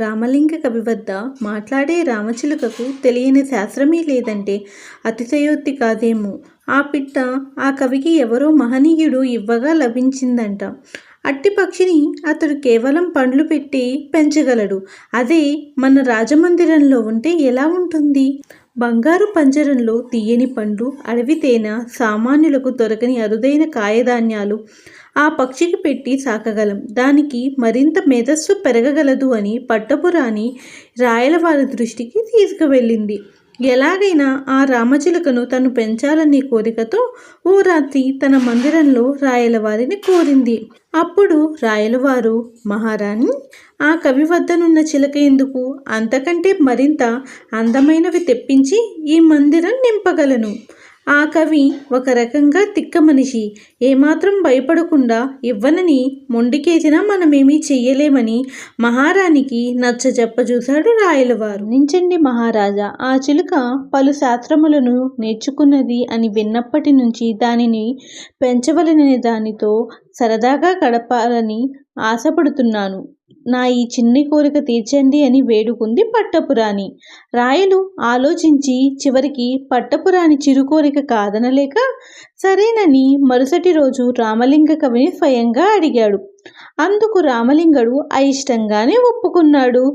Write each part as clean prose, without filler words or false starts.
రామలింగ కవి వద్ద మాట్లాడే రామచిలుకకు తెలియని శాస్త్రమే లేదంటే అతిశయోక్తి కాదేమో. ఆ పిట్ట ఆ కవికి ఎవరో మహనీయుడు ఇవ్వగా లభించిందంట. అట్టి పక్షిని అతడు కేవలం పండ్లు పెట్టి పెంచగలడు. అదే మన రాజమందిరంలో ఉంటే ఎలా ఉంటుంది? బంగారు పంజరంలో తీయని పండ్లు, అడవి తేనె, సామాన్యులకు దొరకని అరుదైన కాయధాన్యాలు ఆ పక్షికి పెట్టి సాకగలం. దానికి మరింత మేధస్సు పెరగగలదు అని పట్టపురాణి రాయలవారి దృష్టికి తీసుకువెళ్ళింది. ఎలాగైనా ఆ రామచిలుకను తను పెంచాలనే కోరికతో ఓ రాత్రి తన మందిరంలో రాయలవారిని కోరింది. అప్పుడు రాయలవారు, మహారాణి, ఆ కవి వద్దనున్న చిలక ఎందుకు? అంతకంటే మరింత అందమైనవి తెప్పించి ఈ మందిరం నింపగలను. ఆ కవి ఒక రకంగా తిక్క మనిషి. ఏమాత్రం భయపడకుండా ఇవ్వనని మొండికేసినా మనమేమీ చెయ్యలేమని మహారాణికి నచ్చజెప్పజూశాడు రాయలవారు. నించండి మహారాజా, ఆ చిలుక పలు శాస్త్రములను నేర్చుకున్నది అని విన్నప్పటి నుంచి దానిని పెంచవలనని దానితో సరదాగా గడపాలని ఆశపడుతున్నాను. నా ఈ చిన్ని కోరిక తీర్చండి అని వేడుకుంది పట్టపురాణి. రాయలు ఆలోచించి చివరికి పట్టపురాణి చిరుకోరిక కాదనలేక సరేనని మరుసటి రోజు రామలింగ కవిని స్వయంగా అడిగాడు. అందుకు రామలింగడు అయిష్టంగానే ఒప్పుకున్నాడు.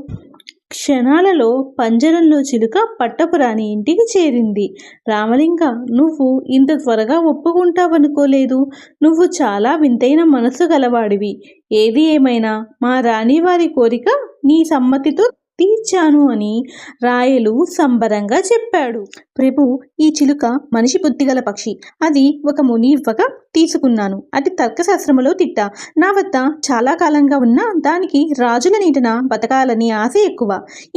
క్షణాలలో పంజరంలో చిలుక పట్టపురాణి ఇంటికి చేరింది. రామలింగ, నువ్వు ఇంత త్వరగా ఒప్పుకుంటావనుకోలేదు. నువ్వు చాలా వింతైన మనస్సు గలవాడివి. ఏది ఏమైనా మా రాణివారి కోరిక నీ సమ్మతితో తీర్చాను అని రాయలు సంబరంగా చెప్పాడు. ప్రభు, ఈ చిలుక మనిషి బుద్ధిగల పక్షి. అది ఒక ముని ఇవ్వగా తీసుకున్నాను. అది తర్కశాస్త్రములో తిట్ట. నా వద్ద చాలా కాలంగా ఉన్న దానికి రాజుల నీటిన బతకాలని ఆశ ఎక్కువ.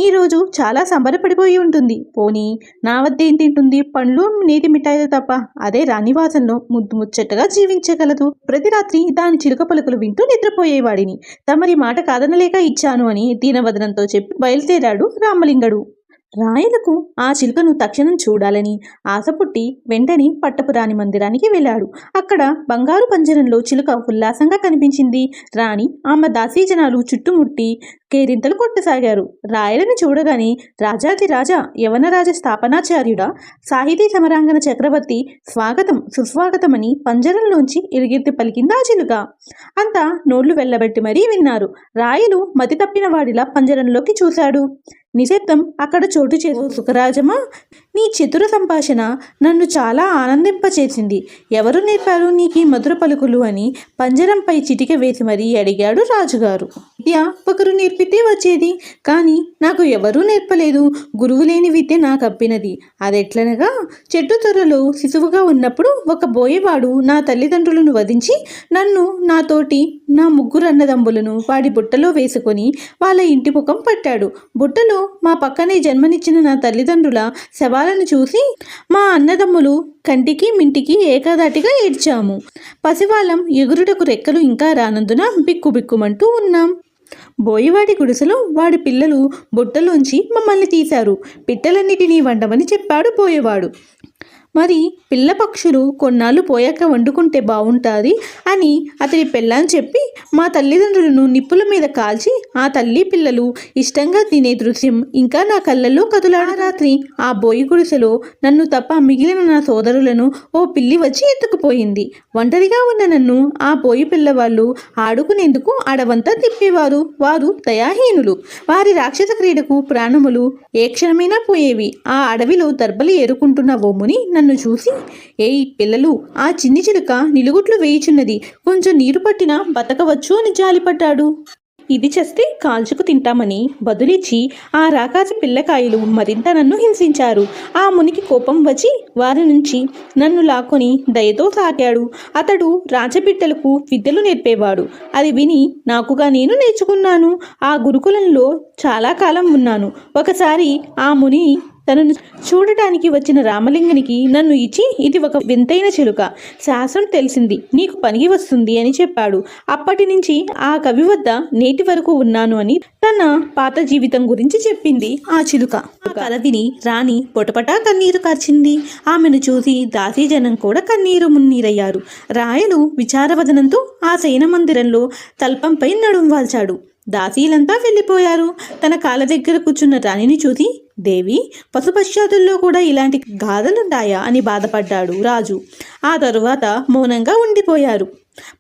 ఈరోజు చాలా సంబరపడిపోయి ఉంటుంది. పోనీ నా వద్ద ఏం తింటుంది? పండ్లు, నీటి మిఠాయిలు తప్ప. అదే రాణివాసంలో ముద్దు ముచ్చటగా జీవించగలదు. ప్రతి రాత్రి దాని చిలుక పలుకులు వింటూ నిద్రపోయేవాడిని. తమరి మాట కాదనలేక ఇచ్చాను అని దీనవదనంతో చెప్పి బయలుదేరాడు రామలింగడు. రాయలకు ఆ చిలుకను తక్షణం చూడాలని ఆశ పుట్టి వెంటనే పట్టపురాణి మందిరానికి వెళ్ళాడు. అక్కడ బంగారు పంజరంలో చిలుక ఉల్లాసంగా కనిపించింది. రాణి, ఆమె దాసీజనాలు చుట్టుముట్టి కేరింతలు కొట్టసాగారు. రాయలని చూడగానే రాజాది రాజా, యవనరాజ స్థాపనాచార్యుడా, సాహితీ సమరాంగణ చక్రవర్తి, స్వాగతం సుస్వాగతమని పంజరంలోంచి ఎలుగెత్తి పలికింది ఆ చిలుక. అంతా నోళ్లు వెళ్ళబెట్టి మరీ విన్నారు. రాయలు మతి తప్పిన వాడిలా పంజరంలోకి చూశాడు. నిశ్శబ్దం అక్కడ చోటు చేసు. సుఖరాజమా, నీ చతుర సంభాషణ నన్ను చాలా ఆనందింపచేసింది. ఎవరు నేర్పారు నీకు ఈ మధుర పలుకులు అని పంజరంపై చిటిక వేసి మరీ అడిగాడు రాజుగారు. విద్య ఒకరు నేర్పితే వచ్చేది, కానీ నాకు ఎవరూ నేర్పలేదు. గురువు లేని విద్య నాకు అబ్బినది. అదెట్లనగా, చెట్టు త్వరలో శిశువుగా ఉన్నప్పుడు ఒక బోయేవాడు నా తల్లిదండ్రులను వధించి నన్ను, నాతోటి నా ముగ్గురు అన్నదమ్ములను వాడి బుట్టలో వేసుకొని వాళ్ళ ఇంటి ముఖం పట్టాడు. బుట్టలో మా పక్కనే జన్మనిచ్చిన నా తల్లిదండ్రుల శవాలను చూసి మా అన్నదమ్ములు కంటికి మింటికి ఏకదాటిగా ఏడ్చాము. పసివాళ్ళం ఎగురుటకు రెక్కలు ఇంకా రానందున బిక్కుబిక్కుమంటూ ఉన్నాం. బోయివాడి గుడిసెలో వాడి పిల్లలు బుట్టలోంచి మమ్మల్ని తీశారు. పిట్టలన్నిటినీ వండమని చెప్పాడు బోయేవాడు. మరి పిల్ల పక్షులు కొన్నాళ్ళు పోయాక వండుకుంటే బాగుంటుంది అని అతడి పెళ్ళాన్ని చెప్పి మా తల్లిదండ్రులను నిప్పుల మీద కాల్చి ఆ తల్లి పిల్లలు ఇష్టంగా తినే దృశ్యం ఇంకా నా కళ్ళల్లో కదులాడ. రాత్రి ఆ బోయి గుడిసెలో నన్ను తప్ప మిగిలిన నా సోదరులను ఓ పిల్లి వచ్చి ఎత్తుకుపోయింది. ఒంటరిగా ఉన్న నన్ను ఆ బోయి పిల్లవాళ్ళు ఆడుకునేందుకు అడవంతా తిప్పేవారు. వారు దయాహీనులు. వారి రాక్షస క్రీడకు ప్రాణములు ఏ క్షణమైనా పోయేవి. ఆ అడవిలో దర్బలు ఏరుకుంటున్న ఓముని నన్ను చూసి, ఏయ్ పిల్లలు, ఆ చిన్ని చిలుక నిలుగుట్లు వేయుచున్నది, కొంచెం నీరు పట్టినా బతకవచ్చు అని జాలిపడ్డాడు. ఇది చేస్తే కాల్చుకు తింటామని బదులిచ్చి ఆ రాకాస పిల్లకాయలు మరింత నన్ను హింసించారు. ఆ మునికి కోపం వచ్చి వారి నుంచి నన్ను లాక్కొని దయతో సాకాడు. అతడు రాజబిడ్డలకు విద్యలు నేర్పేవాడు. అది విని నాకుగా నేను నేర్చుకున్నాను. ఆ గురుకులంలో చాలా కాలం ఉన్నాను. ఒకసారి ఆ ముని తనను చూడటానికి వచ్చిన రామలింగనికి నన్ను ఇచ్చి, ఇది ఒక వింతైన చిలుక, శాస్త్రం తెలిసింది, నీకు పనికి వస్తుంది అని చెప్పాడు. అప్పటి నుంచి ఆ కవి వద్ద నేటి వరకు ఉన్నాను అని తన పాత జీవితం గురించి చెప్పింది ఆ చిలుక. ఆ కథ విని రాణి పొటపటా కన్నీరు కార్చింది. ఆమెను చూసి దాసీజనం కూడా కన్నీరు మున్నీరయ్యారు. రాయలు విచారవదనంతో ఆ శయన మందిరంలో తల్పంపై నడుం వాల్చాడు. దాసీలంతా వెళ్ళిపోయారు. తన కాళ్ళ దగ్గర కూర్చున్న రాణిని చూసి, దేవి, పశుపశ్చాతుల్లో కూడా ఇలాంటి గాథలుంటాయా అని బాధపడ్డాడు రాజు. ఆ తరువాత మౌనంగా ఉండిపోయారు.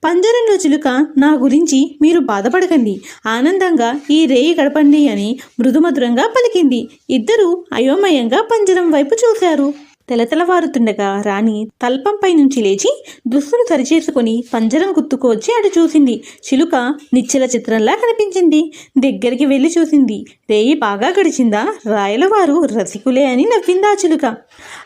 పంజరంలో చిలుక, నా గురించి మీరు బాధపడకండి, ఆనందంగా ఈ రేయి గడపండి అని మృదుమధురంగా పలికింది. ఇద్దరూ అయోమయంగా పంజరం వైపు చూశారు. తెలతెలవారుతుండగా రాణి తల్పంపై నుంచి లేచి దుస్తులు సరిచేసుకుని పంజరం గుర్తుకు వచ్చి అటు చూసింది. చిలుక నిశ్చల చిత్రంలా కనిపించింది. దగ్గరికి వెళ్ళి చూసింది. రేయి బాగా గడిచిందా? రాయలవారు రసికులే అని నవ్విందా చిలుక.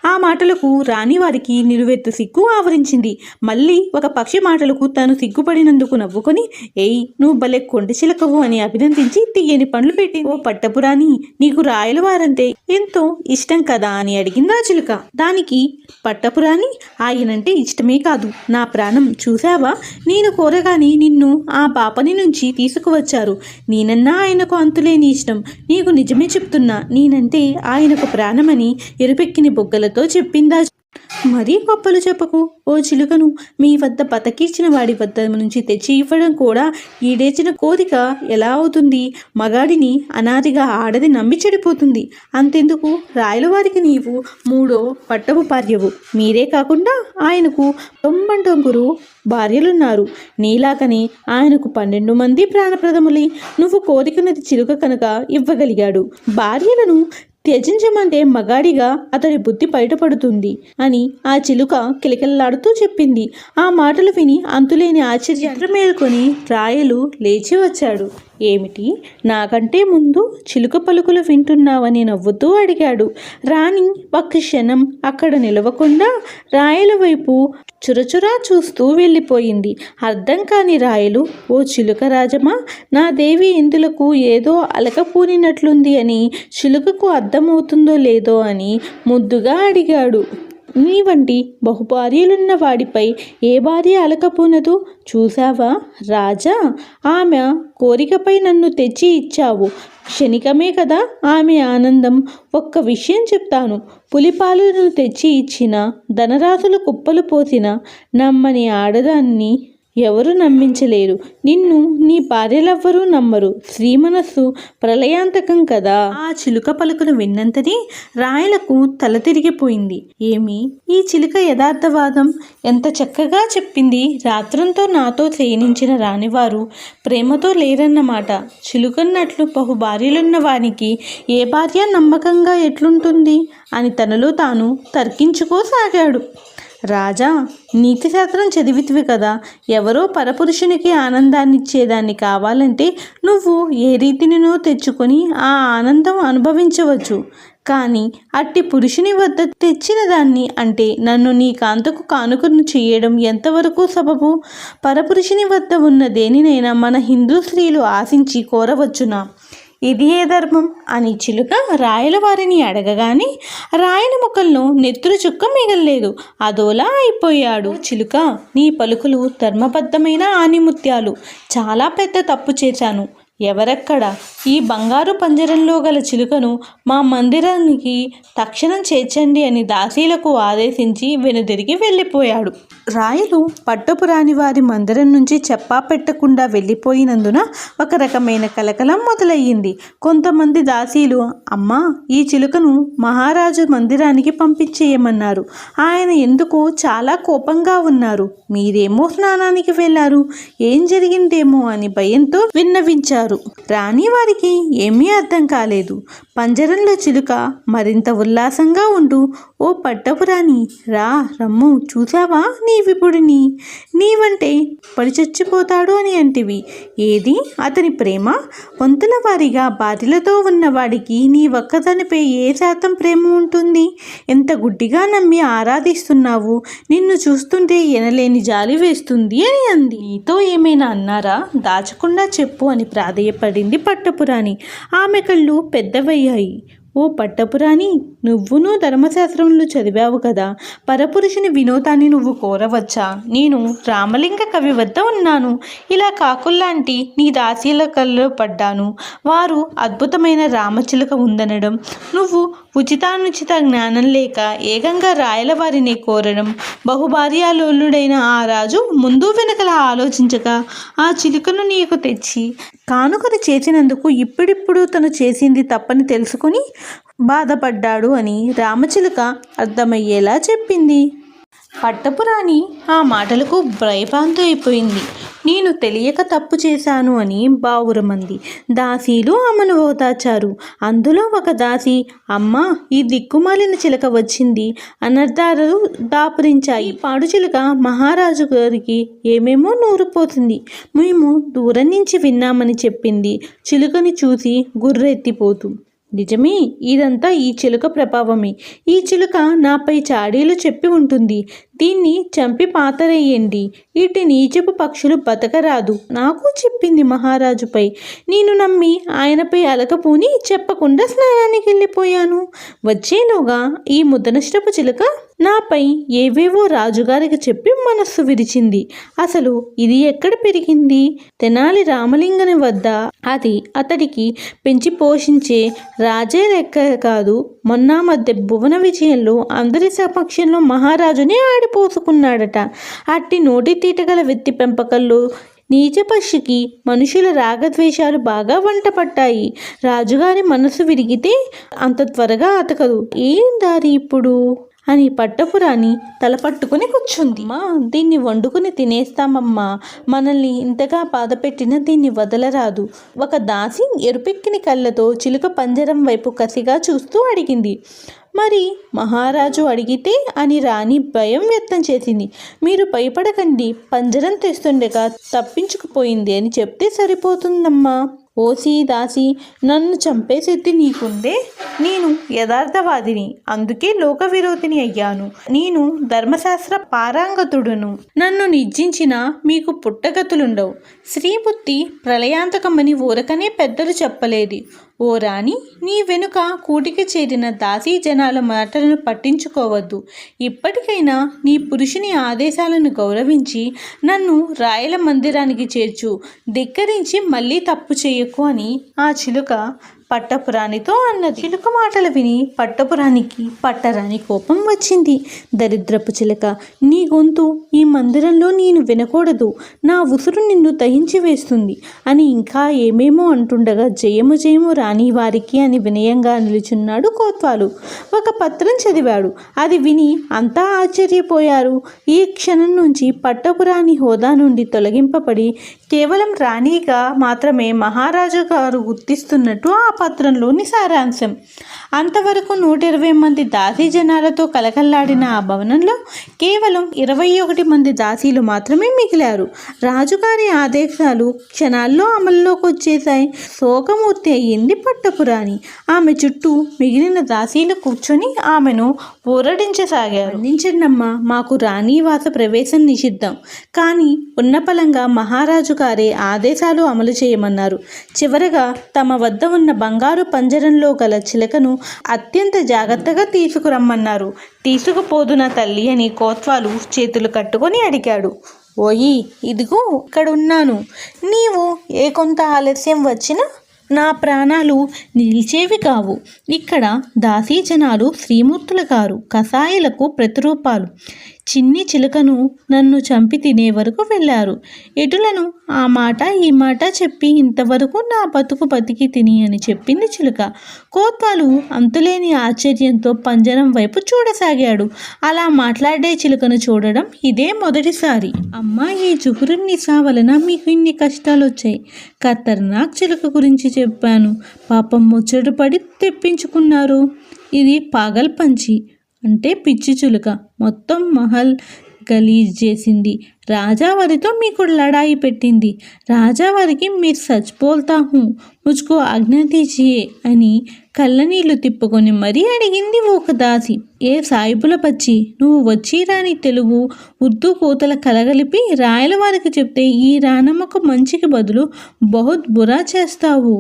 ఆ మాటలకు రాణివారికి నిలువెత్తు సిగ్గు ఆవరించింది. మళ్ళీ ఒక పక్షి మాటలకు తాను సిగ్గుపడినందుకు నవ్వుకొని, ఏయ్, నువ్వు భలే కొండ చిలకవు అని అభినందించి తీయని పండ్లు పెట్టి, ఓ పట్టపురాణి, నీకు రాయలవారంటే ఎంతో ఇష్టం కదా అని అడిగిందా చిలుక. దానికి పట్టపురాణి, ఆయనంటే ఇష్టమే కాదు, నా ప్రాణం. చూశావా, నేను కోరగానే నిన్ను ఆ పాపని నుంచి తీసుకువచ్చారు. నేనన్నా ఆయనకు అంతులేని ఇష్టం. నీకు నిజమే చెప్తున్నా, నేనంటే ఆయనకు ప్రాణమని ఎరుపెక్కిన బొగ్గలతో చెప్పిందా. మరీ గొప్పలు చెప్పకు ఓ చిలుకను. మీ వద్ద బతకిచ్చిన వాడి వద్ద నుంచి తెచ్చి ఇవ్వడం కూడా ఈడేచిన కోరిక ఎలా అవుతుంది? మగాడిని అనాదిగా ఆడది నమ్మి చెడిపోతుంది. అంతెందుకు, రాయలవారికి నీవు మూడో పట్టపు భార్యవు. మీరే కాకుండా ఆయనకు 99 భార్యలున్నారు. నీలాగనే ఆయనకు 12 మంది ప్రాణప్రదములై నువ్వు కోరికన్నది చిలుక కనుక ఇవ్వగలిగాడు. భార్యలను త్యజించమంటే మగాడిగా అతడి బుద్ధి బయటపడుతుంది అని ఆ చిలుక కిలకిలలాడుతూ చెప్పింది. ఆ మాటలు విని అంతులేని ఆశ్చర్యం మేల్కొని రాయలు లేచి వచ్చాడు. ఏమిటి, నాకంటే ముందు చిలుక పలుకులు వింటున్నావని నవ్వుతూ అడిగాడు. రాణి ఒక్క క్షణం అక్కడ నిలవకుండా రాయల వైపు చురచురా చూస్తూ వెళ్ళిపోయింది. అర్థం కాని రాయలు, ఓ చిలుక రాజమా, నా దేవి ఇందులకు ఏదో అలకపూనినట్లుంది అని చిలుకకు అర్థమవుతుందో లేదో అని ముద్దుగా అడిగాడు. నీ వంటి బహుభార్యలున్న వాడిపై ఏ భార్య అలకపోనదు? చూశావా రాజా, ఆమె కోరికపై నన్ను తెచ్చి ఇచ్చావు. క్షణికమే కదా ఆమె ఆనందం. ఒక్క విషయం చెప్తాను, పులిపాలను తెచ్చి ఇచ్చిన, ధనరాశులు కుప్పలు పోసిన నమ్మని ఆడదాన్ని ఎవరు నమ్మించలేరు. నిన్ను నీ భార్యలెవ్వరూ నమ్మరు. శ్రీమనస్సు ప్రళయాంతకం కదా. ఆ చిలుక పలుకును విన్నంతనే రాయలకు తల తిరిగిపోయింది. ఏమి ఈ చిలుక యథార్థవాదం ఎంత చక్కగా చెప్పింది. రాత్రంతో నాతో శయనించిన రానివారు ప్రేమతో లేరన్నమాట. చిలుకన్నట్లు బహు భార్యలున్న వానికి ఏ భార్య నమ్మకంగా ఎట్లుంటుంది అని తనలో తాను తర్కించుకోసాగాడు. రాజా, నీతిశాస్త్రం చదివితివి కదా, ఎవరో పరపురుషునికి ఆనందాన్నిచ్చేదాన్ని కావాలంటే నువ్వు ఏ రీతినినో తెచ్చుకొని ఆ ఆనందం అనుభవించవచ్చు. కానీ అట్టి పురుషుని వద్ద తెచ్చిన దాన్ని, అంటే నన్ను నీ కాంతకు కానుకను చేయడం ఎంతవరకు సబబు? పరపురుషుని వద్ద ఉన్న దేనినైనా మన హిందూ స్త్రీలు ఆశించి కోరవచ్చునా? ఇది ఏ ధర్మం అని చిలుక రాయల వారిని అడగగానే రాయల ముఖంలో నెత్తురు చుక్క మిగల్లేదు. అదోలా అయిపోయాడు. చిలుక, నీ పలుకులు ధర్మబద్ధమైన ఆనిముత్యాలు. చాలా పెద్ద తప్పు చేశాను. ఎవరెక్కడ? ఈ బంగారు పంజరంలో గల చిలుకను మా మందిరానికి తక్షణం చేర్చండి అని దాసీలకు ఆదేశించి వెనుదిరిగి వెళ్ళిపోయాడు. రాయలు పట్టపురాని వారి మందిరం నుంచి చెప్పా పెట్టకుండా వెళ్ళిపోయినందున ఒక రకమైన కలకలం మొదలయ్యింది. కొంతమంది దాసీలు, అమ్మా, ఈ చిలుకను మహారాజు మందిరానికి పంపించేయమన్నారు. ఆయన ఎందుకో చాలా కోపంగా ఉన్నారు. మీరేమో స్నానానికి వెళ్ళారు. ఏం జరిగిందేమో అని భయంతో విన్నవించారు. రాణి వారికి ఏమీ అర్థం కాలేదు. పంజరంలో చిలుక మరింత ఉల్లాసంగా ఉంటూ, ఓ పట్టపురాణి, రమ్ము, చూసావా నీ విపుడిని? నీవంటే పడి చచ్చిపోతాడు అని అంటివి. ఏది అతని ప్రేమ? వంతుల వారిగా భార్యలతో ఉన్నవాడికి నీ ఒక్కదానిపై ఏ శాతం ప్రేమ ఉంటుంది? ఎంత గుడ్డిగా నమ్మి ఆరాధిస్తున్నావు. నిన్ను చూస్తుంటే ఎనలేని జాలి వేస్తుంది అని అంది. నీతో ఏమైనా అన్నారా? దాచకుండా చెప్పు అని ప్రాధేయపడింది పట్టపురాణి. ఆమె కళ్ళు పెద్దవయ్యాయి. ఓ పట్టపురాణి, నువ్వును ధర్మశాస్త్రంలో చదివావు కదా, పరపురుషుని వినోదాన్ని నువ్వు కోరవచ్చా? నేను రామలింగ కవి వద్ద ఉన్నాను. ఇలా కాకుల్లాంటి నీ దాసీల కల్లో పడ్డాను. వారు అద్భుతమైన రామచిలుక ఉందనడం, నువ్వు ఉచితానుచిత జ్ఞానం లేక ఏకంగా రాయల వారిని కోరడం. బహుభార్యాలోలుడైన ఆ రాజు ముందు వెనకల ఆలోచించక ఆ చిలుకను నీకు తెచ్చి కానుకను చేసినందుకు ఇప్పుడిప్పుడు తను చేసింది తప్పని తెలుసుకొని బాధపడ్డాడు అని రామచిలుక అర్థమయ్యేలా చెప్పింది. పట్టపురాణి ఆ మాటలకు భయభ్రాంతి అయిపోయింది. నేను తెలియక తప్పు చేశాను అని బావురమంది. దాసీలు ఆమెను ఓదార్చారు. అందులో ఒక దాసి, అమ్మా, ఈ దిక్కుమాలిన చిలక వచ్చింది, అనర్థాలు దాపురించాయి. పాడు చిలుక మహారాజు గారికి ఏమేమో నూరిపోతుంది, మేము దూరం నుంచి విన్నామని చెప్పింది చిలుకని చూసి గుర్రెత్తిపోతూ. నిజమే, ఇదంతా ఈ చిలుక ప్రభావమే. ఈ చిలుక నాపై చాడీలు చెప్పి ఉంటుంది. దీన్ని చంపి పాతరేయండి, ఇటు నీచపు పక్షులు బతకరాదు నాకు చెప్పింది మహారాజుపై. నేను నమ్మి ఆయనపై అలకపోని చెప్పకుండా స్నానానికి వెళ్ళిపోయాను. వచ్చేలోగా ఈ ముద్దనష్టపు చిలుక నాపై ఏవేవో రాజుగారికి చెప్పి మనస్సు విరిచింది. అసలు ఇది ఎక్కడ పెరిగింది? తెనాలి రామలింగని వద్ద. అది అతడికి పెంచి పోషించే రాజే లెక్క కాదు. మొన్న మధ్య భువన విజయంలో అందరి సమక్షంలో మహారాజుని ఆడిపోసుకున్నాడట. అట్టి నోటి తీటగల వ్యక్తి పెంపకంలో నీచపక్షికి మనుషుల రాగద్వేషాలు బాగా వంట పట్టాయి. రాజుగారి మనసు విరిగితే అంత త్వరగా అతకదు. ఏం దారి ఇప్పుడు అని పట్టపురాణి తలపట్టుకుని కూర్చుంది. అమ్మా, దీన్ని వండుకుని తినేస్తామమ్మా, మనల్ని ఇంతగా బాధపెట్టిన దీన్ని వదలరాదు. ఒక దాసి ఎరుపెక్కిన కళ్ళతో చిలుక పంజరం వైపు కసిగా చూస్తూ అడిగింది. మరి మహారాజు అడిగితే అని రాణి భయం వ్యక్తం చేసింది. మీరు భయపడకండి, పంజరం తెస్తుండగా తప్పించుకుపోయింది అని చెప్తే సరిపోతుందమ్మా. ఓసి దాసి, నన్ను చంపే శక్తి నీకుందే. నేను యథార్థవాదిని, అందుకే లోక విరోధిని అయ్యాను. నేను ధర్మశాస్త్ర పారంగతుడును. నన్ను నిర్జించిన మీకు పుట్టగతులుండవు. శ్రీబుద్ధి ప్రళయాంతకమని ఊరకనే పెద్దలు చెప్పలేదు. ఓ రాణి, నీ వెనుక కూటికి చేరిన దాసీ జనాల మాటలను పట్టించుకోవద్దు. ఇప్పటికైనా నీ పురుషుని ఆదేశాలను గౌరవించి నన్ను రాయల మందిరానికి చేర్చు. ధిక్కరించి మళ్ళీ తప్పు చేయకు అని ఆ చిలుక పట్టపురాణితో అన్నది. చిలుక మాటలు విని పట్టపురానికి పట్టరాని కోపం వచ్చింది. దరిద్రపు చిలుక, నీ గొంతు ఈ మందిరంలో నేను వినకూడదు, నా ఉసురు నిన్ను దహించి వేస్తుంది అని ఇంకా ఏమేమో అంటుండగా జయము జయము రాణి వారికి అని వినయంగా నిలుచున్నాడు కోత్వాలు. ఒక పత్రం చదివాడు. అది విని అంతా ఆశ్చర్యపోయారు. ఈ క్షణం నుంచి పట్టపురాణి హోదా నుండి తొలగింపబడి కేవలం రాణిగా మాత్రమే మహారాజు గారు గుర్తిస్తున్నట్టు ఆ పత్రంలోని సారాంశం. అంతవరకు 120 మంది దాసీ జనాలతో కలకల్లాడిన ఆ భవనంలో కేవలం 21 మంది దాసీలు మాత్రమే మిగిలారు. రాజుగారి ఆదేశాలు క్షణాల్లో అమల్లోకి వచ్చేశాయి. శోకమూర్తి అయ్యింది పట్టపురాణి. ఆమె చుట్టూ మిగిలిన దాసీలు కూర్చొని ఆమెను ఊరడించసాగారు. అందించండమ్మా, మాకు రాణివాస ప్రవేశం నిషిద్ధం, కానీ ఉన్నపలంగా మహారాజు గారే ఆదేశాలు అమలు చేయమన్నారు. చివరగా తమ వద్ద ఉన్న బంగారు పంజరంలో గల చిలకను అత్యంత జాగ్రత్తగా తీసుకురమ్మన్నారు. తీసుకుపోదునా తల్లి అని కోత్వాలు చేతులు కట్టుకొని అడిగాడు. ఓయి, ఇదిగో ఇక్కడున్నాను. నీవు ఏ కొంత ఆలస్యం వచ్చినా నా ప్రాణాలు నిలిచేవి కావు. ఇక్కడ దాసీ జనాలు శ్రీమూర్తులు గారు, కసాయిలకు ప్రతిరూపాలు. చిన్ని చిలుకను నన్ను చంపి తినే వరకు వెళ్ళారు. ఎటులను ఆ మాట ఈ మాట చెప్పి ఇంతవరకు నా బతుకు బతికి తిని అని చెప్పింది చిలుక. కోత్వాలు అంతులేని ఆశ్చర్యంతో పంజరం వైపు చూడసాగాడు. అలా మాట్లాడే చిలుకను చూడడం ఇదే మొదటిసారి. అమ్మా, ఈ జుహురు నిసా వలన మీకు ఇన్ని కష్టాలు వచ్చాయి. ఖతర్నాక్ చిలుక గురించి చెప్పాను, పాపం ముచ్చట పడి తెప్పించుకున్నారు. ఇది పాగల్ పంచి అంటే పిచ్చి చిలుక. మొత్తం మహల్ గలీజ్ చేసింది. రాజావారితో మీకు లడాయి పెట్టింది. రాజావారికి మీరు సచ్ బోల్తా హూ, ముజ్కో ఆజ్ఞా దీజియే అని కళ్ళనీళ్లు తిప్పుకొని మరీ అడిగింది ఒక దాసి. ఏ సాయిబుల పచ్చి, నువ్వు వచ్చి రాని తెలుగు ఉర్దూ కోతల కలగలిపి రాయల వారికి చెప్తే ఈ రానమ్మకు మంచికి బదులు బహుత్ బురా చేస్తావు.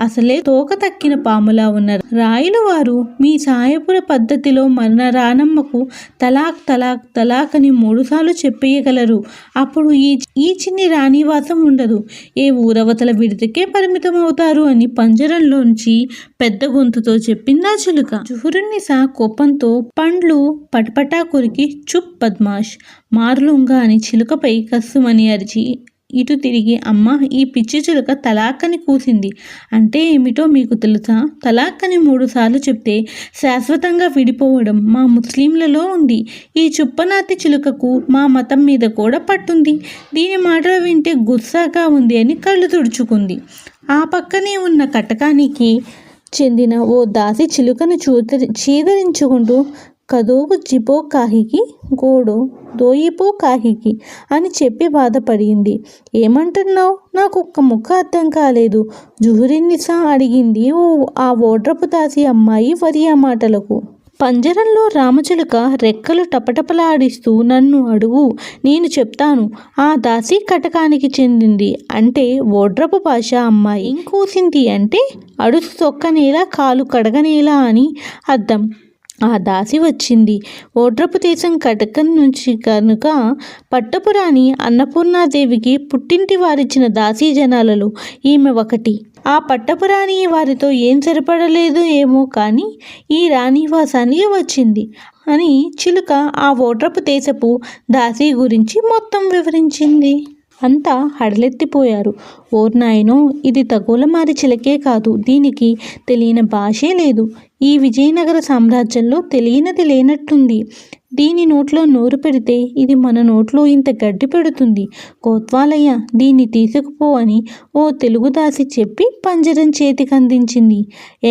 అసలే తోక తక్కిన పాములా ఉన్న రాయలు వారు మీ సాయపుర పద్ధతిలో మన రానమ్మకు తలాక్ తలాక్ తలాక్ అని 3 సార్లు చెప్పేయగలరు అప్పుడు ఈ చిన్ని రాణివాసం ఉండదు, ఏ ఊరవతల విడిదికే పరిమితం అవుతారు అని పంజరంలోంచి పెద్ద గొంతుతో చెప్పింది ఆ చిలుక. జుహురున్నిసా కోపంతో పండ్లు పటపటా కొరికి చుప్ బద్మాష్ మారులుంగా అని చిలుకపై కస్సుమని అరిచి ఇటు తిరిగి, అమ్మ, ఈ పిచ్చి చిలుక తలాక్కని కూసింది అంటే ఏమిటో మీకు తెలుసా? తలాక్కని 3 సార్లు చెప్తే శాశ్వతంగా విడిపోవడం మా ముస్లింలలో ఉంది. ఈ చుప్పనాతి చిలుకకు మా మతం మీద కూడా పట్టుంది. దీని మాటలు వింటే గుస్సాగా ఉంది అని కళ్ళు తుడుచుకుంది. ఆ పక్కనే ఉన్న కటకానికి చెందిన ఓ దాసి చిలుకను చీదరించుకుంటూ కదోగు జిపో కాహికి గోడో దోయిపో కాహికి అని చెప్పి బాధపడింది. ఏమంటున్నావు? నాకు ఒక్క ముక్క అర్థం కాలేదు, జుహురున్నిసా అడిగింది ఆ ఓడ్రపు దాసి అమ్మాయి వరియా మాటలకు. పంజరంలో రామచిలుక రెక్కలు టపటపలాడిస్తూ, నన్ను అడుగు, నేను చెప్తాను. ఆ దాసి కటకానికి చెందింది అంటే ఓడ్రపు భాష అమ్మాయి. కూసింది అంటే అడుసు తొక్కనేలా కాలు కడగనేలా అని అర్థం. ఆ దాసి వచ్చింది ఓడ్రపు దేశం కటకం నుంచి కనుక పట్టపురాణి అన్నపూర్ణాదేవికి పుట్టింటి వారిచ్చిన దాసీ జనాలలో ఈమె ఒకటి. ఆ పట్టపురాణి వారితో ఏం సరిపడలేదు ఏమో కానీ ఈ రాణివాసానికి వచ్చింది అని చిలుక ఆ ఓడ్రపు దేశపు దాసీ గురించి మొత్తం వివరించింది. అంతా హడలెత్తిపోయారు. ఓర్నాయనో, ఇది తగోలమారి చిలకే కాదు, దీనికి తెలియని భాషే లేదు. ఈ విజయనగర సామ్రాజ్యంలో తెలియనిది లేనట్టుంది. దీని నోట్లో నోరు పెడితే ఇది మన నోట్లో ఇంత గడ్డి పెడుతుంది. కోత్వాలయ్య, దీన్ని తీసుకుపో అని ఓ తెలుగు దాసి చెప్పి పంజరం చేతికందించింది.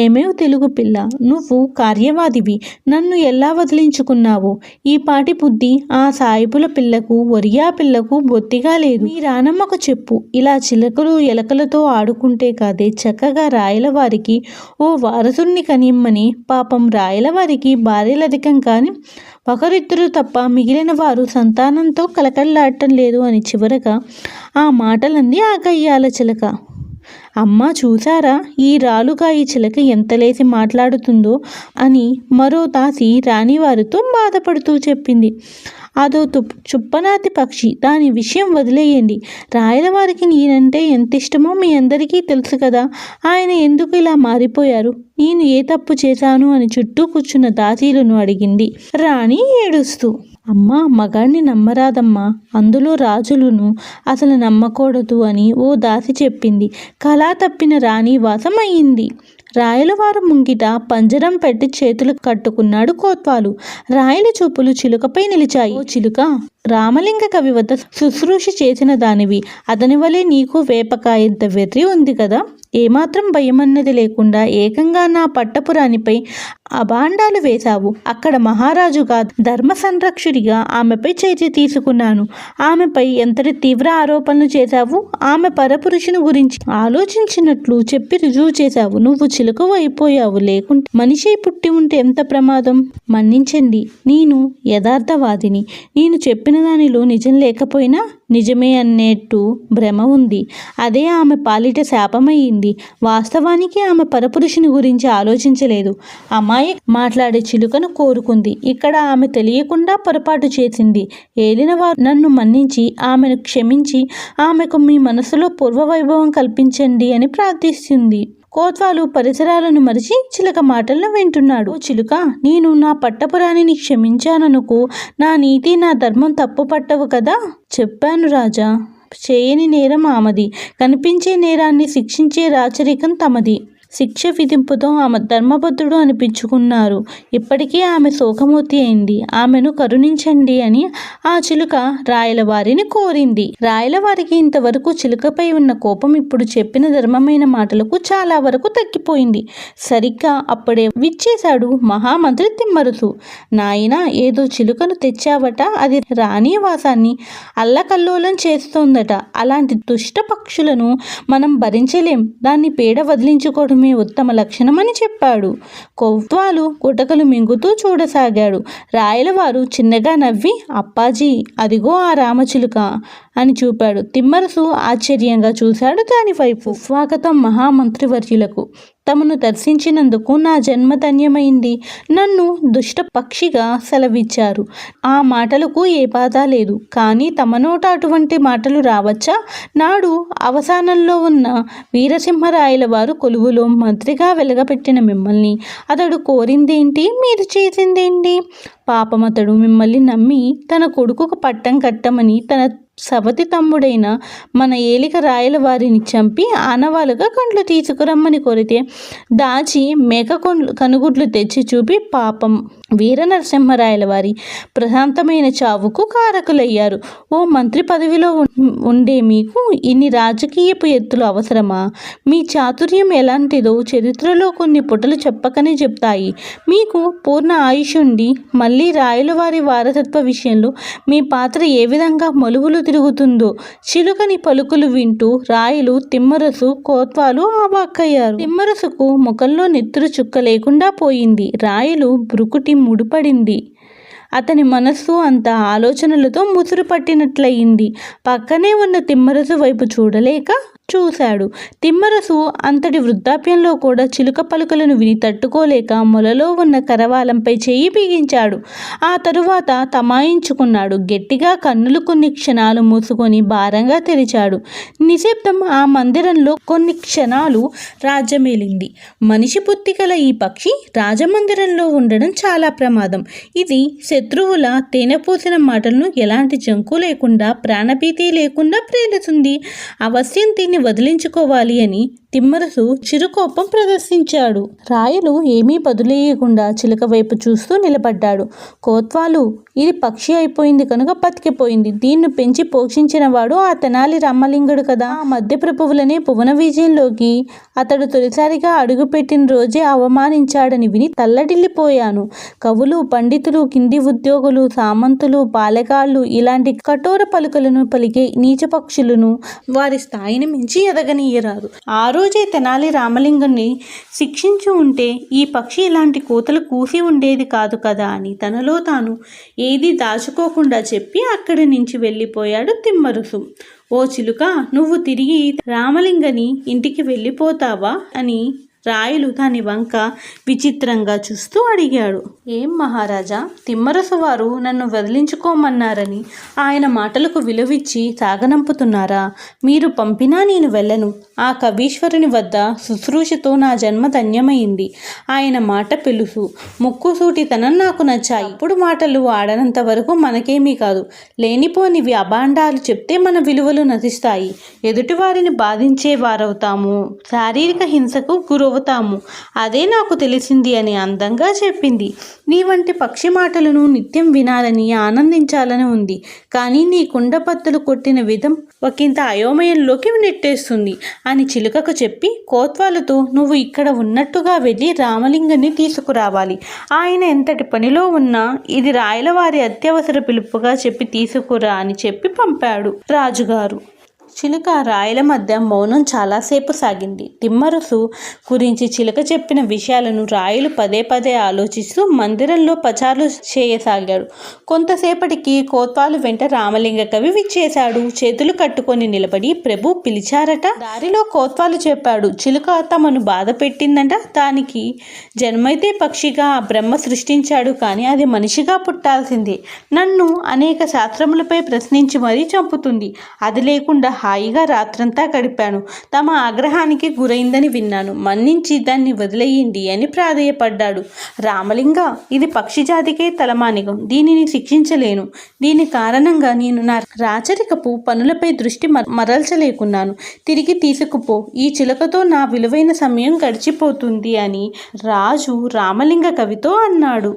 ఏమేవ్ తెలుగు పిల్ల, నువ్వు కార్యవాదివి, నన్ను ఎలా వదిలించుకున్నావో. ఈ పాటి బుద్ధి ఆ సాయిబుల పిల్లకు, ఒరియా పిల్లకు బొత్తిగా లేదు. మీ రానమ్మకు చెప్పు, ఇలా చిలకలు ఎలకలతో ఆడుకుంటే కాదే చక్కగా రాయలవారికి ఓ వారసుని కనిమ్మని. పాపం రాయలవారికి భార్యలధికం కానీ ఒకరిద్దరు తప్ప మిగిలిన వారు సంతానంతో కలకల్లాడటం లేదు అని చివరగా ఆ మాటలన్నీ ఆ గయ్యాల చిలక. అమ్మ, చూసారా ఈ రాలుగా ఈ చిలక ఎంత లేసి మాట్లాడుతుందో అని మరో దాసి రాణివారితో బాధపడుతూ చెప్పింది. అదో చుప్పనాతి పక్షి, దాని విషయం వదిలేయండి. రాయలవారికి నేనంటే ఎంత ఇష్టమో మీ అందరికీ తెలుసు కదా. ఆయన ఎందుకు ఇలా మారిపోయారు? నేను ఏ తప్పు చేశాను అని చుట్టూ కూర్చున్న దాసీలను అడిగింది రాణి ఏడుస్తూ. అమ్మా, మగాడిని నమ్మరాదమ్మా, అందులో రాజులను అసలు నమ్మకూడదు అని ఓ దాసి చెప్పింది. కళా తప్పిన రాణివాసం అయ్యింది. రాయలవారు ముంగిట పంజరం పెట్టి చేతులు కట్టుకున్నాడు కోత్వాలు. రాయల చూపులు చిలుకపై నిలిచాయి. ఓ చిలుక, రామలింగ కవి వద్ద శుశ్రూష చేసిన దానివి, అతని వలె నీకు వేపకాయంత వెర్రి ఉంది కదా. ఏమాత్రం భయమన్నది లేకుండా ఏకంగా నా పట్టపురాణిపై అభాండాలు వేశావు. అక్కడ మహారాజుగా ధర్మ సంరక్షుడిగా ఆమెపై చేతి తీసుకున్నాను. ఆమెపై ఎంతటి తీవ్ర ఆరోపణలు చేశావు. ఆమె పరపురుషుని గురించి ఆలోచించినట్లు చెప్పి రుజువు చేశావు. నువ్వు చిలుకవు అయిపోయావు. లేకుంటే మనిషి పుట్టి ఉంటే ఎంత ప్రమాదం. మన్నించండి, నేను యథార్థవాదిని. నేను చెప్పిన దానిలో నిజం లేకపోయినా నిజమే అన్నట్టు భ్రమ ఉంది. అదే ఆమె పాలిట శాపమయ్యింది. వాస్తవానికి ఆమె పరపురుషుని గురించి ఆలోచించలేదు. అమ్మాయి మాట్లాడే చిలుకను కోరుకుంది. ఇక్కడ ఆమె తెలియకుండా పొరపాటు చేసింది. ఏలినవారు నన్ను మన్నించి ఆమెను క్షమించి ఆమెకు మీ మనసులో పూర్వవైభవం కల్పించండి అని ప్రార్థిస్తుంది. కోత్వాలు పరిసరాలను మరిచి చిలుక మాటలను వింటున్నాడు. ఓ చిలుక, నేను నా పట్టపురాణిని క్షమించాననుకో. నా నీతి నా ధర్మం తప్పు పట్టవు కదా. చెప్పాను రాజా, చేయని నేరం ఆమెది, కనిపించే నేరాన్ని శిక్షించే రాచరికం తమది. శిక్ష విధింపుతో ఆమె ధర్మబద్ధుడు అనిపించుకున్నారు. ఇప్పటికీ ఆమె శోకమూర్తి అయింది. ఆమెను కరుణించండి అని ఆ చిలుక రాయలవారిని కోరింది. రాయలవారికి ఇంతవరకు చిలుకపై ఉన్న కోపం ఇప్పుడు చెప్పిన ధర్మమైన మాటలకు చాలా వరకు తగ్గిపోయింది. సరిగ్గా అప్పుడే విచ్చేశాడు మహామంత్రి తిమ్మరుసు. నాయనా, ఏదో చిలుకను తెచ్చావట, అది రాణివాసాన్ని అల్లకల్లోలం చేస్తోందట. అలాంటి దుష్ట పక్షులను మనం భరించలేం. దాన్ని పీడ వదిలించుకోవడం ఉత్తమ లక్షణమని చెప్పాడు. కోత్వాలు గుటకలు మింగుతూ చూడసాగాడు. రాయలవారు చిన్నగా నవ్వి, అప్పాజీ, అదిగో ఆ రామచిలుక అని చూపాడు. తిమ్మరసు ఆశ్చర్యంగా చూశాడు దాని వైపు. స్వాగతం మహామంత్రివర్యులకు. తమను దర్శించినందుకు నా జన్మ ధన్యమైంది. నన్ను దుష్ట పక్షిగా సెలవిచ్చారు. ఆ మాటలకు ఏ బాధ లేదు. కానీ తమ నోట అటువంటి మాటలు రావచ్చా? నాడు అవసానంలో ఉన్న వీరసింహరాయల వారు కొలువులో మంత్రిగా వెలగపెట్టిన మిమ్మల్ని అతడు కోరిందేంటి? మీరు చేసిందేంటి? పాపమతడు మిమ్మల్ని నమ్మి తన కొడుకుకు పట్టం కట్టమని తన సవతి తమ్ముడైన మన ఏలిక రాయల వారిని చంపి ఆనవాలుగా కండ్లు తీసుకురమ్మని కోరితే దాచి మేక కనుగుడ్లు తెచ్చి చూపి పాపం వీర నరసింహరాయల వారి ప్రశాంతమైన చావుకు కారకులయ్యారు. ఓ మంత్రి పదవిలో ఉండే మీకు ఇన్ని రాజకీయపు ఎత్తులు అవసరమా? మీ చాతుర్యం ఎలాంటిదో చరిత్రలో కొన్ని పుటలు చెప్పకనే చెప్తాయి. మీకు పూర్ణ ఆయుష్ ఉండి మళ్ళీ రాయల వారి వారసత్వ విషయంలో మీ పాత్ర ఏ విధంగా మలుగులు తిరుగుతుందో చిలుకని పలుకులు వింటూ రాయలు తిమ్మరసు కోత్వాలు అవాక్కయ్యారు. తిమ్మరసుకు ముఖంలో నెత్తురు చుక్క లేకుండా పోయింది. రాయలు బ్రుకుటి ముడిపడింది. అతని మనస్సు అంతా ఆలోచనలతో ముసురు పట్టినట్లయింది. పక్కనే ఉన్న తిమ్మరసు వైపు చూడలేక చూశాడు. తిమ్మరసు అంతటి వృద్ధాప్యంలో కూడా చిలుక పలుకలను విని తట్టుకోలేక మొలలో ఉన్న కరవాలంపై చెయ్యి బిగించాడు. ఆ తరువాత తమాయించుకున్నాడు. గట్టిగా కన్నులు కొన్ని క్షణాలు మూసుకొని భారంగా తెరిచాడు. నిశ్శబ్దం ఆ మందిరంలో కొన్ని క్షణాలు రాజ్యమేలింది. మనిషి బుద్ధి గల ఈ పక్షి రాజమందిరంలో ఉండడం చాలా ప్రమాదం. ఇది శత్రువుల తేనెపూసిన మాటలను ఎలాంటి జంకు లేకుండా ప్రాణభీతి లేకుండా ప్రేలుతుంది. అవశ్యం వదిలించుకోవాలి అని తిమ్మరసు చిరుకోపం ప్రదర్శించాడు. రాయలు ఏమీ బదులేయకుండా చిలుక వైపు చూస్తూ నిలబడ్డాడు. కోత్వాలు, ఇది పక్షి అయిపోయింది కనుక బతికిపోయింది. దీన్ని పెంచి పోషించిన వాడు ఆ తెనాలి రామలింగుడు కదా. ఆ మధ్య ప్రభువులనే భువన విజయంలోకి అతడు తొలిసారిగా అడుగుపెట్టిన రోజే అవమానించాడని విని తల్లడిల్లిపోయాను. కవులు, పండితులు, కింది ఉద్యోగులు, సామంతులు, బాలగాళ్ళు ఇలాంటి కఠోర పలుకలను పలికే నీచ పక్షులను వారి స్థాయిని మించి ఎదగనీయరాదు. ఆ రోజే తెనాలి రామలింగుని శిక్షించి ఉంటే ఈ పక్షి ఇలాంటి కూతలు కూసి ఉండేది కాదు కదా అని తనలో తాను ఏది దాచుకోకుండా చెప్పి అక్కడి నుంచి వెళ్ళిపోయాడు తిమ్మరసు. ఓ చిలుక, నువ్వు తిరిగి రామలింగని ఇంటికి వెళ్ళిపోతావా అని రాయలు దాని వంక విచిత్రంగా చూస్తూ అడిగాడు. ఏం మహారాజా, తిమ్మరసు వారు నన్ను వదిలించుకోమన్నారని ఆయన మాటలకు విలువిచ్చి సాగనంపుతున్నారా? మీరు పంపినా నేను వెళ్ళను. ఆ కవీశ్వరుని వద్ద శుశ్రూషతో నా జన్మ ధన్యమైంది. ఆయన మాట పెలుసు, ముక్కుసూటితనం నాకు నచ్చాయి. ఇప్పుడు మాటలు ఆడనంత వరకు మనకేమీ కాదు. లేనిపోనివి అభాండాలు చెప్తే మన విలువలు నశిస్తాయి. ఎదుటివారిని బాధించేవారవుతాము. శారీరక హింసకు గురవుతాము. అదే నాకు తెలిసింది అని అందంగా చెప్పింది. నీ వంటి పక్షి మాటలను నిత్యం వినాలని ఆనందించాలని ఉంది. కానీ నీ కుండపత్తులు కొట్టిన విధం ఒకంత అయోమయంలోకి నెట్టేస్తుంది అని చిలుకకు చెప్పి కోత్వాలతో నువ్వు ఇక్కడ ఉన్నట్టుగా వెళ్ళి రామలింగాన్ని తీసుకురావాలి. ఆయన ఎంతటి పనిలో ఉన్నా ఇది రాయలవారి అత్యవసర పిలుపుగా చెప్పి తీసుకురా అని చెప్పి పంపాడు రాజుగారు. చిలుక రాయల మధ్య మౌనం చాలాసేపు సాగింది. తిమ్మరసు గురించి చిలుక చెప్పిన విషయాలను రాయలు పదే పదే ఆలోచిస్తూ మందిరంలో పచారులు చేయసాగాడు. కొంతసేపటికి కోత్వాలు వెంట రామలింగ కవి విచ్చేశాడు. చేతులు కట్టుకొని నిలబడి ప్రభు పిలిచారట. దారిలో కోత్వాలు చెప్పాడు, చిలుక తమను బాధ పెట్టిందంట. దానికి జన్మైతే పక్షిగా ఆ బ్రహ్మ సృష్టించాడు, కానీ అది మనిషిగా పుట్టాల్సిందే. నన్ను అనేక శాస్త్రములపై ప్రశ్నించి మరీ చంపుతుంది. అది లేకుండా హాయిగా రాత్రంతా గడిపాను. తమ ఆగ్రహానికి గురైందని విన్నాను. మన్నించి దాన్ని వదిలేయండి అని ప్రాధేయపడ్డాడు. రామలింగ, ఇది పక్షి జాతికే తలమానికం. దీనిని శిక్షించలేను. దీని కారణంగా నేను నా రాచరికపు పనులపై దృష్టి మరల్చలేకున్నాను. తిరిగి తీసుకుపో. ఈ చిలకతో నా విలువైన సమయం గడిచిపోతుంది అని రాజు రామలింగ కవితో అన్నాడు.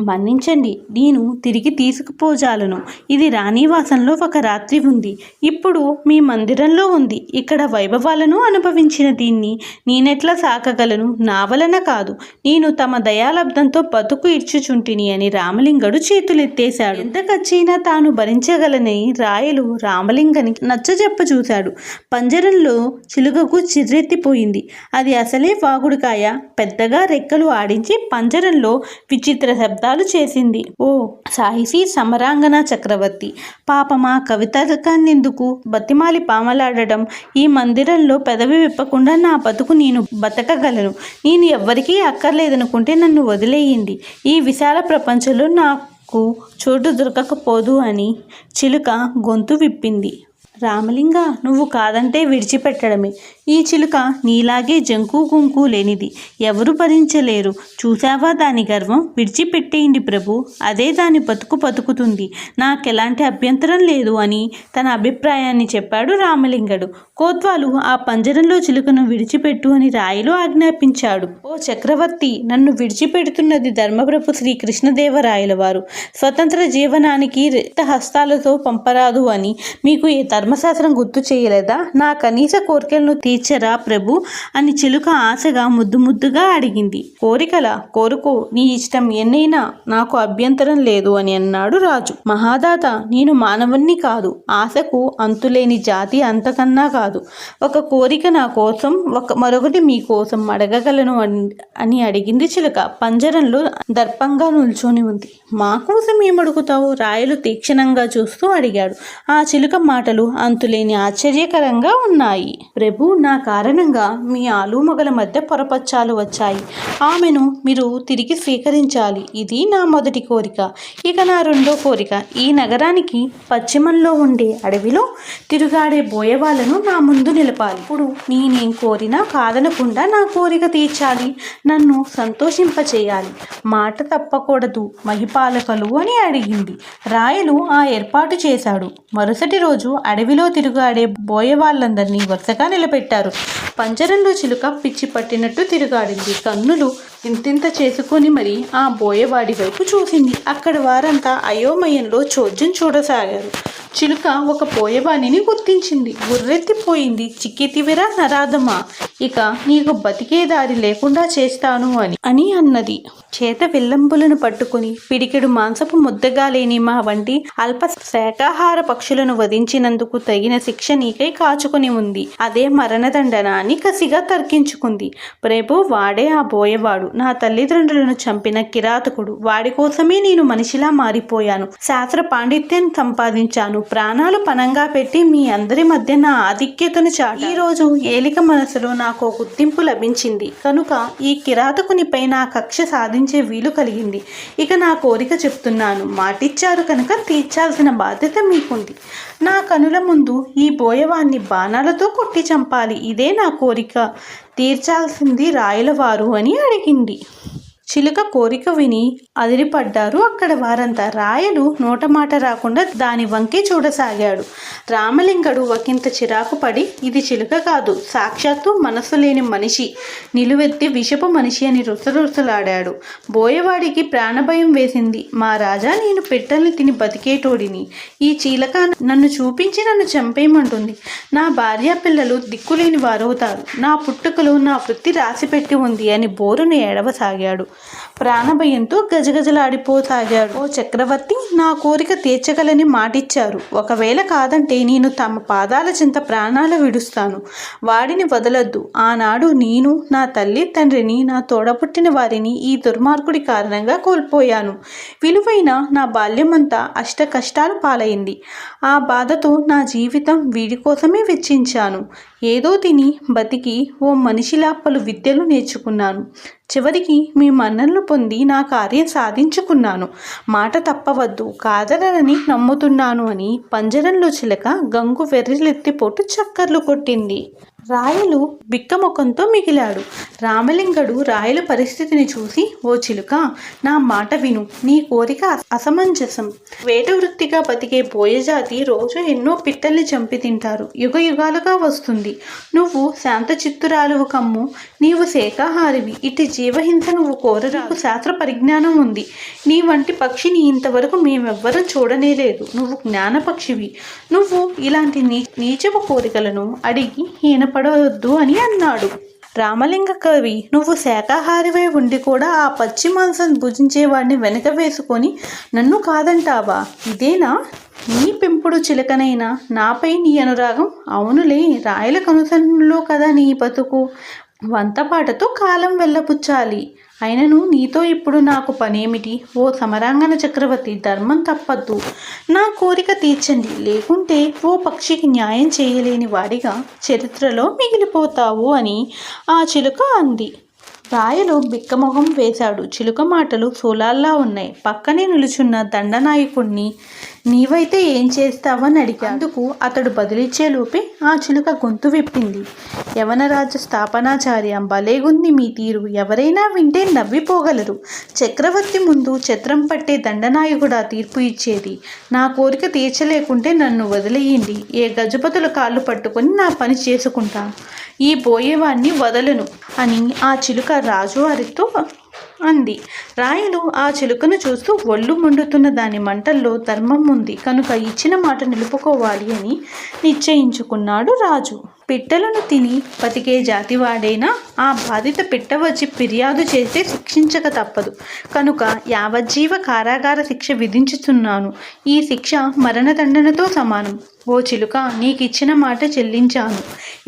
మన్నించండి, నేను తిరిగి తీసుకుపోజాలను. ఇది రాణివాసంలో ఒక రాత్రి ఉంది. ఇప్పుడు మీ మందిరంలో ఉంది. ఇక్కడ వైభవాలను అనుభవించిన దీన్ని నేనెట్లా సాకగలను? నా వలన కాదు. నేను తమ దయాలబ్ధంతో బతుకు ఇచ్చుచుంటిని అని రామలింగడు చేతులెత్తేశాడు. ఎంత ఖర్చైనా తాను భరించగలని రాయలు రామలింగని నచ్చజెప్ప చూశాడు. పంజరంలో చిలుకకు చిర్రెత్తిపోయింది. అది అసలే వాగుడుకాయ. పెద్దగా రెక్కలు ఆడించి పంజరంలో విచిత్ర శబ్దాలు అద్భుతాలు చేసింది. ఓ సాహితీ సమరాంగన చక్రవర్తి, పాపమా కవితకాన్నెందుకు బతిమాలి పామలాడడం? ఈ మందిరంలో పెదవి విప్పకుండా నా బతుకు నేను బతకగలను. నేను ఎవ్వరికీ అక్కర్లేదనుకుంటే నన్ను వదిలేయండి. ఈ విశాల ప్రపంచంలో నాకు చోటు దొరకకపోదు అని చిలుక గొంతు విప్పింది. రామలింగ, నువ్వు కాదంటే విడిచిపెట్టడమే. ఈ చిలుక నీలాగే జంకు గుంకు లేనిది, ఎవరు భరించలేరు. చూసావా దాని గర్వం? విడిచిపెట్టేయండి ప్రభు, అదే దాని బతుకుతుంది. నాకెలాంటి అభ్యంతరం లేదు అని తన అభిప్రాయాన్ని చెప్పాడు రామలింగడు. కోత్వాలు ఆ పంజరంలో చిలుకను విడిచిపెట్టు అని రాయలు ఆజ్ఞాపించాడు. ఓ చక్రవర్తి, నన్ను విడిచిపెడుతున్నది ధర్మప్రభు శ్రీ కృష్ణదేవరాయల వారు. స్వతంత్ర జీవనానికి రిక్త హస్తాలతో పంపరాదు అని మీకు ఏ ధర్మశాస్త్రం గుర్తు చేయలేదా? నా కనీస కోరికలను తీర్చరా ప్రభు అని చిలుక ఆశగా ముద్దుగా అడిగింది. కోరికలా? కోరుకో, నీ ఇష్టం ఎన్నైనా, నాకు అభ్యంతరం లేదు అని అన్నాడు రాజు. మహాదాత, నేను మానవుణ్ణి కాదు, ఆశకు అంతులేని జాతి అంతకన్నా కాదు. ఒక కోరిక నా కోసం, మరొకటి మీకోసం అడగగలను అని అడిగింది చిలుక. పంజరంలో దర్పంగా నిల్చొని ఉంది. మా కోసం ఏమడుగుతావు? రాయలు తీక్షణంగా చూస్తూ అడిగాడు. ఆ చిలుక మాటలు అంతులేని ఆశ్చర్యకరంగా ఉన్నాయి. ప్రభు, నా కారణంగా మీ ఆలుమగల మధ్య పొరపచ్చాలు వచ్చాయి. ఆమెను మీరు తిరిగి స్వీకరించాలి. ఇది నా మొదటి కోరిక. ఇక నా రెండో కోరిక, ఈ నగరానికి పశ్చిమంలో ఉండే అడవిలో తిరుగాడే బోయవాళ్లను నా ముందు నిలపాలి. ఇప్పుడు నేనేం కోరినా కాదనకుండా నా కోరిక తీర్చాలి, నన్ను సంతోషింపచేయాలి. మాట తప్పకూడదు మహిపాలకులు అని అడిగింది. రాయలు ఆ ఏర్పాటు చేశాడు. మరుసటి రోజు అడవిలో తిరుగాడే బోయవాళ్ళందరినీ వరుసగా నిలబెట్టారు. పంజరంలో చిలుక పిచ్చి పట్టినట్టు తిరుగాడింది. కన్నులు ఇంతింత చేసుకొని మరి ఆ బోయవాడి వైపు చూసింది. అక్కడ వారంతా అయోమయంలో చోద్యం చూడసాగారు. చిలుక ఒక బోయవాణిని గుర్తించింది. గుర్రెత్తిపోయింది. చిక్కితివిరా నరాధమా, ఇక నీకు బతికే దారి లేకుండా చేస్తాను అని అన్నది. చేత విల్లంబులను పట్టుకుని పిడికెడు మాంసపు ముద్దగా లేని మా వంటి అల్ప శాకాహార పక్షులను వధించినందుకు తగిన శిక్ష నీకై కాచుకుని ఉంది. అదే మరణదండన అని కసిగా తర్కించుకుంది. ప్రభు, వాడే ఆ బోయవాడు. నా తల్లిదండ్రులను చంపిన కిరాతకుడు. వాడి కోసమే నేను మనిషిలా మారిపోయాను. శాస్త్ర పాండిత్యం సంపాదించాను. ప్రాణాలు పనంగా పెట్టి మీ అందరి మధ్య నా ఆధిక్యతను చాటి ఈ రోజు ఏలిక మనసులో నాకు గుర్తింపు లభించింది కనుక ఈ కిరాతకునిపై నా కక్ష సాధించే వీలు కలిగింది. ఇక నా కోరిక చెప్తున్నాను. మాటిచ్చారు కనుక తీర్చాల్సిన బాధ్యత మీకుంది. నా కనుల ముందు ఈ బోయవాన్ని బాణాలతో కొట్టి చంపాలి. ఇదే నా కోరిక. తీర్చాల్సింది రాయలవారు అని అడిగింది. చిలుక కోరిక విని అదిరిపడ్డారు అక్కడ వారంతా. రాయలు నోటమాట రాకుండా దాని వంకే చూడసాగాడు. రామలింగడు ఒకంత చిరాకు పడి, ఇది చిలుక కాదు, సాక్షాత్తు మనసు లేని మనిషి, నిలువెత్తి విషపు మనిషి అని రుసరుసలాడాడు. బోయవాడికి ప్రాణభయం వేసింది. మా రాజా, నేను పెట్టల్ని తిని బతికేటోడిని. ఈ చీలక నన్ను చూపించి నన్ను చంపేయమంటుంది. నా భార్య పిల్లలు దిక్కులేని వారవుతారు. నా పుట్టుకలో నా వృత్తి రాసిపెట్టి ఉంది అని బోరును ఏడవసాగాడు. ప్రాణభయంతో గజగజలాడిపోసాగాడు. ఓ చక్రవర్తి, నా కోరిక తీర్చగలని మాటిచ్చారు. ఒకవేళ కాదంటే నేను తమ పాదాల చింత ప్రాణాలు విడుస్తాను. వాడిని వదలొద్దు. ఆనాడు నేను నా తల్లి తండ్రిని, నా తోడపుట్టిన వారిని ఈ దుర్మార్గుడి కారణంగా కోల్పోయాను. విలువైన నా బాల్యమంతా అష్ట కష్టాలు పాలైంది. ఆ బాధతో నా జీవితం వీడి కోసమే వెచ్చించాను. ఏదో తిని బతికి ఓ మనిషిలా పలు విద్యలు నేర్చుకున్నాను. చివరికి మీ మన్ననలు పొంది నా కార్యం సాధించుకున్నాను. మాట తప్పవద్దు, కాదనని నమ్ముతున్నాను అని పంజరంలో చిలక గంగు వెర్రిలెత్తిపోటు చక్కర్లు కొట్టింది. రాయలు బిక్కముఖంతో మిగిలాడు. రామలింగడు రాయల పరిస్థితిని చూసి, ఓ చిలుక, నా మాట విను. నీ కోరిక అసమంజసం. వేట వృత్తిగా బతికే బోయజాతి రోజు ఎన్నో పిట్టల్ని చంపి తింటారు. యుగ యుగాలుగా వస్తుంది. నువ్వు శాంత చిత్తురాలువు కమ్ము. నీవు శాకాహారివి. ఇటు జీవహింస నువ్వు కోరరాకు. శాస్త్ర పరిజ్ఞానం ఉంది. నీ వంటి పక్షిని ఇంతవరకు మేమెవ్వరూ చూడనేలేదు. నువ్వు జ్ఞానపక్షివి. నువ్వు ఇలాంటి నీచపు కోరికలను అడిగి హీనపడవద్దు అని అన్నాడు. రామలింగ కవి, నువ్వు శాకాహారివై ఉండి కూడా ఆ పచ్చి మాంసం భుజించేవాడిని వెనక వేసుకొని నన్ను కాదంటావా? ఇదేనా నీ పెంపుడు చిలకనైనా నాపై నీ అనురాగం? అవునులే, రాయల కనుసన్నలో కదా నీ బతుకు. వంతపాటతో కాలం వెళ్ళపుచ్చాలి. అయినను నీతో ఇప్పుడు నాకు పనేమిటి? ఓ సమరాంగన చక్రవర్తి, ధర్మం తప్పద్దు, నా కోరిక తీర్చండి, లేకుంటే ఓ పక్షికి న్యాయం చేయలేని వాడిగా చరిత్రలో మిగిలిపోతావు అని ఆ చిలుక అంది. రాయలు బిక్కమొహం వేశాడు. చిలుక మాటలు సోలాల్లా ఉన్నాయి. పక్కనే నిలుచున్న దండనాయకుణ్ణి నీవైతే ఏం చేస్తావని అడిగాడు. అందుకు అతడు బదిలిచ్చేలోపే ఆ చిలుక గొంతు విప్పింది. యవనరాజ స్థాపనాచార్య, భలేగుంది మీ తీరు. ఎవరైనా వింటే నవ్విపోగలరు. చక్రవర్తి ముందు ఛత్రం పట్టే దండనాయకుడా తీర్పు ఇచ్చేది. నా కోరిక తీర్చలేకుంటే నన్ను వదిలేయండి. ఏ గజపతుల కాళ్ళు పట్టుకొని నా పని చేసుకుంటాను. ఈ పోయేవాణ్ణి వదలను అని ఆ చిలుక రాజువారితో అంది. రాయలు ఆ చిలుకను చూస్తూ ఒళ్ళు మండుతున్న దాని మంటల్లో ధర్మం ఉంది కనుక ఇచ్చిన మాట నిలుపుకోవాలి అని నిశ్చయించుకున్నాడు రాజు. పిట్టలను తిని బతికే జాతివాడైనా ఆ బాధిత పిట్ట వచ్చి ఫిర్యాదు చేస్తే శిక్షించక తప్పదు కనుక యావజ్జీవ కారాగార శిక్ష విధించుతున్నాను. ఈ శిక్ష మరణదండనతో సమానం. ఓ చిలుక, నీకిచ్చిన మాట చెల్లించాను.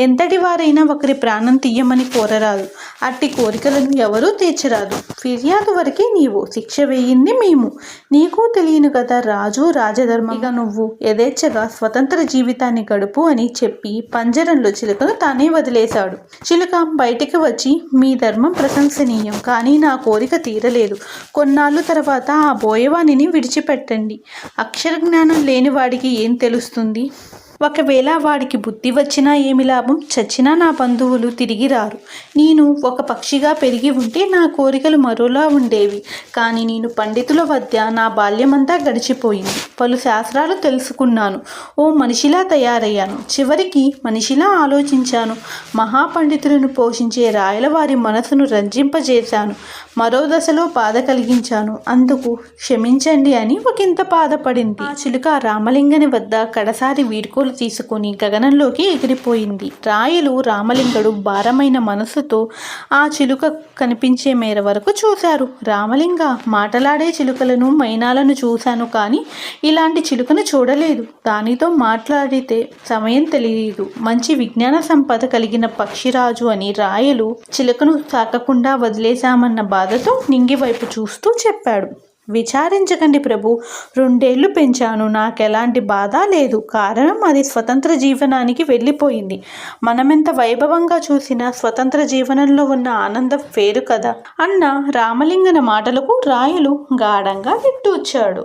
ఎంతటి వారైనా ఒకరి ప్రాణం తీయమని కోరరాదు. అట్టి కోరికలను ఎవరూ తీర్చరాదు. ఫిర్యాదు వరకే నీవు, శిక్ష వేయింది మేము. నీకు తెలియను కదా రాజు రాజధర్మం. ఇక నువ్వు యథేచ్ఛగా స్వతంత్ర జీవితాన్ని గడుపు అని చెప్పి పంజరంలో చిలుకను తానే వదిలేశాడు. చిలుక బయటికి వచ్చి, మీ ధర్మం ప్రశంసనీయం, కానీ నా కోరిక తీరలేదు. కొన్నాళ్ళు తర్వాత ఆ బోయవాణిని విడిచిపెట్టండి. అక్షర జ్ఞానం లేని వాడికి ఏం తెలుస్తుంది? ఒకవేళ వాడికి బుద్ధి వచ్చినా ఏమి లాభం? చచ్చినా నా బంధువులు తిరిగి రారు. నేను ఒక పక్షిగా పెరిగి ఉంటే నా కోరికలు మరోలా ఉండేవి. కానీ నేను పండితుల వద్ద నా బాల్యమంతా గడిచిపోయింది. పలు శాస్త్రాలు తెలుసుకున్నాను. ఓ మనిషిలా తయారయ్యాను. చివరికి మనిషిలా ఆలోచించాను. మహాపండితులను పోషించే రాయలవారి మనసును రంజింపజేశాను. మరో దశలో బాధ కలిగించాను. అందుకు క్షమించండి అని ఒకంత బాధపడింది. ఆ చిలుక రామలింగని వద్ద కడసారి వీడ్కోలు తీసుకుని గగనంలోకి ఎగిరిపోయింది. రాయలు రామలింగడు భారమైన మనసుతో ఆ చిలుక కనిపించే మేర వరకు చూశారు. రామలింగ, మాటలాడే చిలుకలను మైనాలను చూశాను, కానీ ఇలాంటి చిలుకను చూడలేదు. దానితో మాట్లాడితే సమయం తెలియదు. మంచి విజ్ఞాన సంపద కలిగిన పక్షిరాజు అని రాయలు చిలుకను తాకకుండా వదిలేశామన్న బాధతో నింగివైపు చూస్తూ చెప్పాడు. విచారించకండి ప్రభు, 2 ఏళ్ళు పెంచాను. నాకెలాంటి బాధ లేదు. కారణం అది స్వతంత్ర జీవనానికి వెళ్ళిపోయింది. మనమెంత వైభవంగా చూసినా స్వతంత్ర జీవనంలో ఉన్న ఆనందం వేరు కదా అన్న రామలింగన మాటలకు రాయలు గాఢంగా నిట్టూర్చాడు.